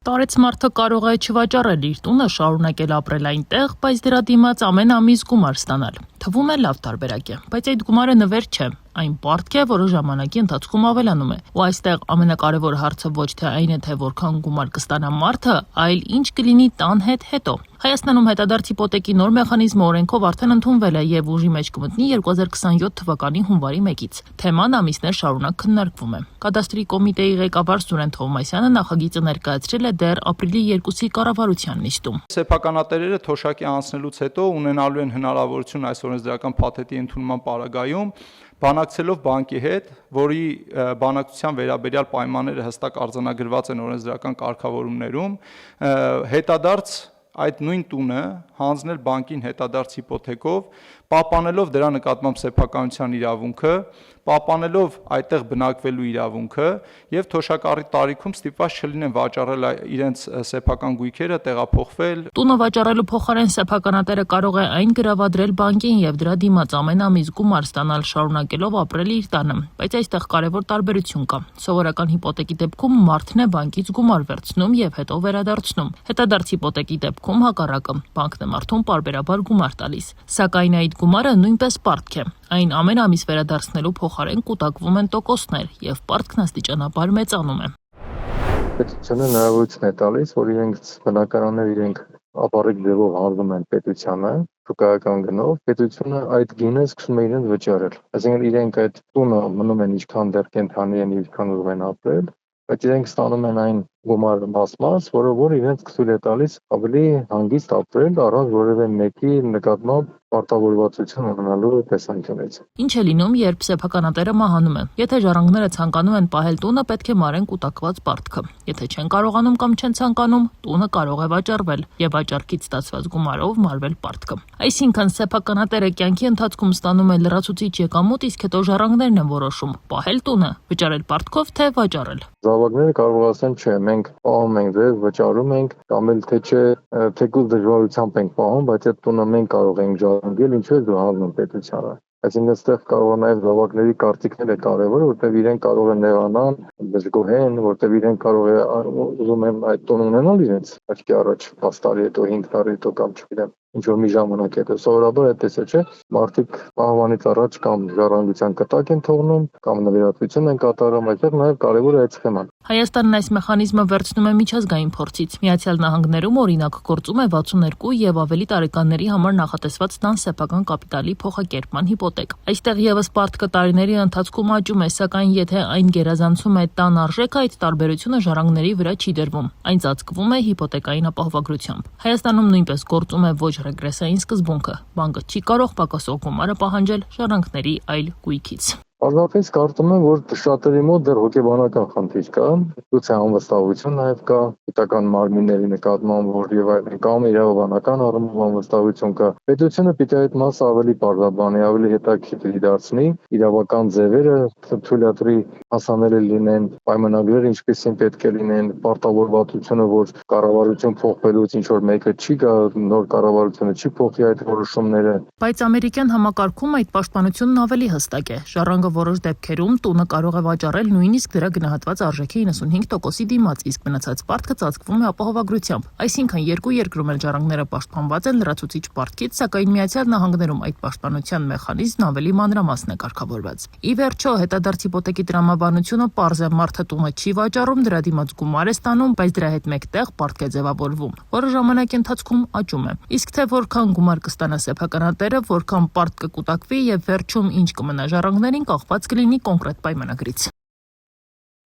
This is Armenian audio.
Տարեց մարդը կարող է չվաճառել իր տունը, շարունակել ապրել այնտեղ, բայց դրա դիմաց ամեն ամիս գումար ստանալ։ Թվում է լավ տարբերակ է, բայց այդ գումարը նվեր չէ, այն պարտք է, որը ժամանակի ընթացքում ավելանում է։ Ու այստեղ ամենակարևոր հարցը ոչ թե այն է, թե որքան գումար կստանա մարդը, այլ ինչ կլինի տան հետո։ Հայաստանում հետադարձ հիպոթեկի նոր մեխանիզմը օրենքով արդեն ընդունվել է եւ ուժի մեջ կմտնի 2027 թվականի հունվարի 1-ից։ Թեման ամիսներ շարունակ քննարկվում է։ Կադաստրի կոմիտեի ղեկավար Սուրեն Թովմասյանը նախագիծը ներկայացրել է դեռ ապրիլի 2-ի կառավարության նիստում։ Սեփականատերերը թոշակի անցնելուց հետո ունենալու են հնարավորություն այս օրենսդրական փաթեթի ընդունման պարագայում բանակցելով բանկի հետ, որի բանակցության վերաբերյալ պայմանները հստակ արձանագրված են օրենսդրական կարգավորումներում, հետադարձ այդ նույն տունը հանձնել բանկին հետադարձ հիպոթեկով, պահպանելով դրա նկատմամբ սեփականության իրավունքը, պահպանելով այդտեղ բնակվելու իրավունքը եւ թոշակառի տարիքում ստիպված չլինեն վաճառել իրենց սեփական գույքերը, տեղափոխվել։ Տունը վաճառելու փոխարեն սեփականատերը կարող է այն գրավադրել բանկին եւ դրա դիմաց ամեն ամիս գումար ստանալ, շարունակելով ապրել իր տանը, բայց այստեղ կարևոր տարբերություն կա։ Սովորական հիպոթեկի դեպքում մարդն է բանկից գումար վերցնում եւ հետո վերադարձնում։ Հետադարձ հիպոթեկի դեպքում հակառակը, բանկն է մարդուն պարբերաբար գումար տալիս։ Սակայն այդ գումարը նույնպես պարտք է։ Այն ամեն ամիս վերադարձնելու փոխարեն կուտակվում են տոկոսներ եւ պարտքն աստիճանաբար մեծանում է։ Պետությունը հնարավորություն է տալիս, որ իրենք բնակարաններ իրենք ապառիկ ձևով հանձնում են պետությանը, շուկայական գնով, պետությունը այդ գինը սկսում է իրենց վճարել։ Այսինքն իրենք այդ տունը մնում են ինչքան դեռ կենթանի են, ինչքան ուզում են ապրել, բայց իրենք ստանում են այն գումարը մաս, որ իրենց սկսել է տալիս ավելի հանգիստ ապրել առանց որևէ մեկի նկատմամբ պարտավորվածություն ունենալու տեսանկյունից։ Ինչ է լինում, երբ սեփականատերը մահանում է։ Եթե ժառանգները ցանկանում են պահել տունը, պետք է մարեն կուտակված պարտքը։ Եթե չեն կարողանում կամ չեն ցանկանում, տունը կարող է վաճառվել եւ վաճառքից ստացված գումարով մարվել պարտքը։ Այսինքն սեփականատերը կյանքի ընթացքում ստանում է լրացուցիչ եկամուտ, իսկ հետո ժառանգներն են որոշում՝ պահել տունը, վճարել պարտքով, թե վաճառել։ Զավակները կարող ասեն, չէ, մենք պահում ենք ձեզ, վճարում ենք, կամ էլ թե չէ, թեկուզ դժվարությամբ ենք պահում, բայց այդ տունը մենք կարող ենք ժառանգել, ինչու է դու հանձնում պետությանը։ Այսինքն այստեղ կարող է նաև զավակների կարծիքները կարևոր, որտեղ իրենք կարող են նեղանալ, դժգոհեն, որտեղ իրենք կարող է ուզում են այդ տուն ունենալ իրենց աչքի առաջ 10 տարի հետո, 5 տարի հետո կամ չգիտեմ, ինչ որ մի ժամանակ հետո։ Սովորաբար այդպես է, չէ՞։ Մարդիկ մահվանից առաջ կամ ժառանգության կտակ են թողնում, կամ նվիրատվություն են կատարում, այդտեղ նաև կարևոր է այդ սխեման։ Հայաստանն այս մեխանիզմը վերցնում է միջազգային փորձից։ Միացյալ Նահանգներում օրինակ գործում է 62 եւ ավելի տարեկանների համար նախատեսված տան սեփական կապիտալի փոխակերպման հիպոթեկ։ Այստեղ եւս պարտքը տարիների ընթացքում աճում է, սակայն եթե այն գերազանցում է տան արժեքը, այդ տարբերությունը ժառանգների վրա չի դրվում։ Այն ծածկվում է հիպոթեկային ապահովագրությամբ։ Հայաստանում նույնպես գործում է ոչ ռեգրեսային սկզբունքը։ Բանկը չի կարող պակասող գումարը պահանջել ժառանգների այլ գույքից։ Պարզապես կարծում եմ, որ շատերի մոտ դեռ հոգեբանական խնդիր կա, գուցե անվստահություն նաև կա, գիտական մարմինների նկատմամբ, որ եւ այլն, կամ իրավաբանական առումով անվստահություն կա։ Պետությունը պիտի այդ մասը ավելի պարզաբանի, ավելի հետաքրքիր դարձնի, իրավական ձևերը թույլատրի հասանելի լինեն, պայմանագրերը ինչպեսին պետք է լինեն, պարտավորվածությունը, որ կառավարություն փոխվելուց ինչ որ մեկը չի գա, նոր կառավարությունը չի փոխի այդ որոշումները։ Բայց ամերիկյան համակարգում այդ պաշտպանությունն ավելի հստակ է։ Ժառանգը որոշ դեպքերում տունը կարող է վաճառել նույնիսկ դրա գնահատված արժեքի 95%-ի դիմաց, իսկ մնացած պարտքը ծածկվում է ապահովագրությամբ։ Այսինքն երկու երկրում էլ ժառանգները պաշտպանված են լրացուցիչ պարտքից, սակայն Միացյալ Նահանգներում այդ պաշտպանության մեխանիզմն ավելի մանրամասն է կարգավորված։ Ի վերջո, հետադարձ հիպոթեկի տրամաբանությունը պարզ է, մարդը տունը չի վաճառում, դրա դիմաց գումար է ստանում, բայց դրա հետ մեկտեղ պարտք է ձևավորվում, որը ժամանակի ընթացքում աճում է։ Իսկ թե որքան գումար կստանա սեփականատերը, որքան պարտք կկուտակվի եւ վերջում ինչ կմնա ժառանգներին, կախված կլինի կոնկրետ պայմանագրից։